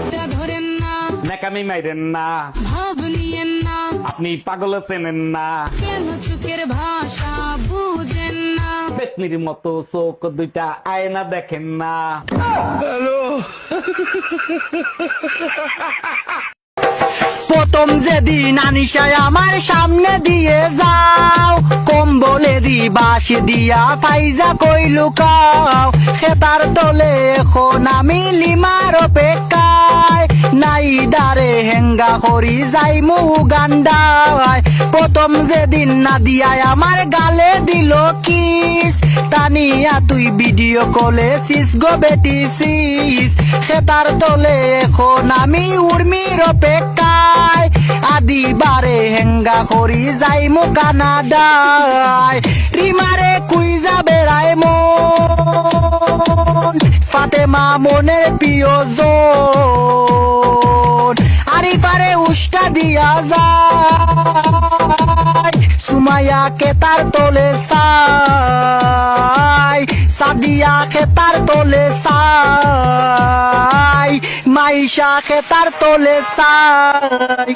হাতটা ধরেন না, ন্যাকামি মাইরেন না, ভাব নিয়েন না, আপনি পাগল চেনেন না, কেন চোখের ভাষা বুঝেন না। পেতনির মতো চোখ দুইটা আয়না দেখেন না। প্রথম যেদিন আনিশায় আমার সামনে দিয়ে যাও, কম্বলে দি বাসি দিয়া ফাইজা কই লুকাও, খেতার তলে এখন আমি লিমার অপেক্ষায়, নাই দারে হেঙ্গা করি যাই মু গান্ডায়। প্রথম যেদিন না দিয়ায় আমার গালে দিল কিস, তানিয়া তুই ভিডিও কলে সিস গো বেটিছিস, খেতার তলে এখন আমি উর্মির অপেক্ষায়, আদিবারে হেঙ্গা করি যাই মু কানাডায়। রিমারে কুইজা বেড়ায় মন, ফাতেমা মনের প্রিয়জন, আরিফারে উষ্টা দিয়া যায়, সুমাইয়াকে তার তোলে সাই, সাদিয়াকে তার তোলে সাই, মাইশাকে তার তোলে সাই।